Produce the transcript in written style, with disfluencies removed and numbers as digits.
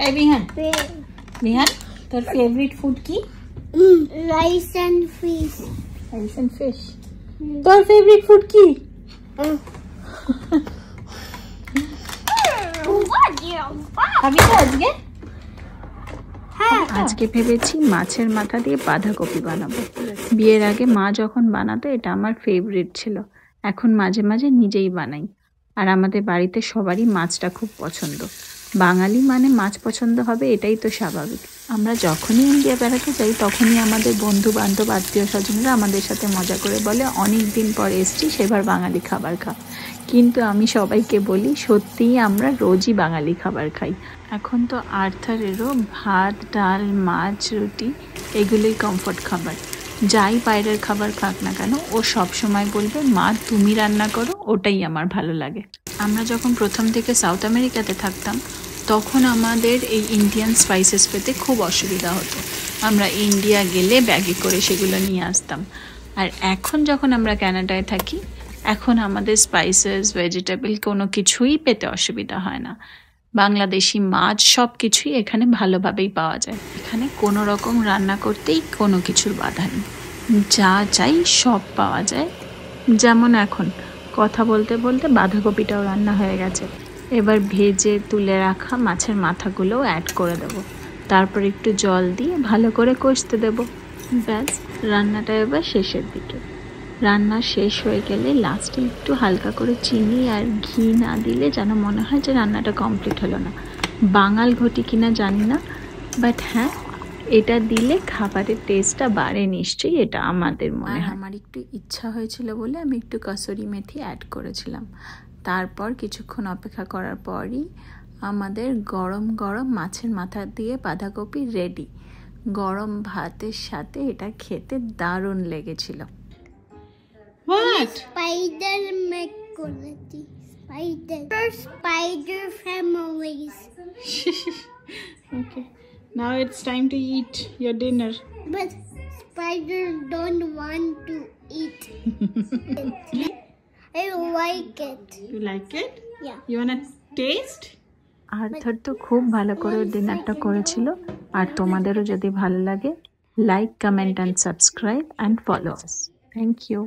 এই বিহান বিহান তোর favourite food কি? Rice and fish. Rice and fish. তোর ফেভারিট ফুড কি? খাবি তো আজকে? হ্যাঁ, আজকে ভেবেছি মাছের মাথা দিয়ে বাঁধাকপি বানাবো। বিয়ের আগে মা যখন বানাতো এটা আমার ফেভারিট ছিল, এখন মাঝে মাঝে নিজেই বানাই। আর আমাদের বাড়িতে সবারই মাছটা খুব পছন্দ। বাঙালি মানে মাছ পছন্দ হবে এটাই তো স্বাভাবিক। আমরা যখনই ইন্ডিয়া বেড়াতে যাই তখনই আমাদের বন্ধু বান্ধব আত্মীয় স্বজনরা আমাদের সাথে মজা করে বলে অনেক দিন পর এসছি, সেবার বাঙালি খাবার খা। কিন্তু আমি সবাইকে বলি সত্যিই আমরা রোজই বাঙালি খাবার খাই। এখন তো আর্থারেরও ভাত ডাল মাছ রুটি এগুলোই কমফোর্ট খাবার। যাই বাইরের খাবার খাক না কেন ও সব সময় বলবে মা তুমি রান্না করো, ওটাই আমার ভালো লাগে। আমরা যখন প্রথম থেকে সাউথ আমেরিকাতে থাকতাম তখন আমাদের এই ইন্ডিয়ান স্পাইসেস পেতে খুব অসুবিধা হতো। আমরা ইন্ডিয়া গেলে ব্যাগে করে সেগুলো নিয়ে আসতাম। আর এখন যখন আমরা কানাডায় থাকি এখন আমাদের স্পাইসেস ভেজিটেবল কোনো কিছুই পেতে অসুবিধা হয় না। বাংলাদেশি মাছ সব কিছুই এখানে ভালোভাবেই পাওয়া যায়। এখানে কোনো রকম রান্না করতেই কোনো কিছুর বাধা নেই, যা চাই সব পাওয়া যায়। যেমন এখন কথা বলতে বলতে বাঁধাকপিটাও রান্না হয়ে গেছে। এবার ভেজে তুলে রাখা মাছের মাথাগুলোও অ্যাড করে দেবো, তারপর একটু জল দিয়ে ভালো করে কষতে দেবো। ব্যাস, রান্নাটা এবার শেষের দিকে। রান্না শেষ হয়ে গেলে লাস্টে একটু হালকা করে চিনি আর ঘি না দিলে যেন মনে হয় যে রান্নাটা কমপ্লিট হলো না। বাঙাল ঘটি কিনা জানি না, বাট হ্যাঁ এটা দিলে খাবারের টেস্টটা বাড়ে নিশ্চয়ই, এটা আমাদের মনে হয়। আমার একটু ইচ্ছা হয়েছিল বলে আমি একটু কসুরি মেথি অ্যাড করেছিলাম। তারপর কিছুক্ষণ অপেক্ষা করার পরই আমাদের গরম গরম মাছের মাথা দিয়ে বাঁধাকপি রেডি। গরম ভাতের সাথে এটা খেতে দারুণ লেগেছিল। What? Spider McQuality. Spider families. Okay. Now it's time to eat your dinner. But spiders don't want to eat it. I like it. You like it? Yeah. You wanna taste? Arthur তো খুব ভালো করে ডিনারটা করেছিল। আর তোমাদেরও যদি ভালো লাগে like comment and subscribe and follow us. Thank you.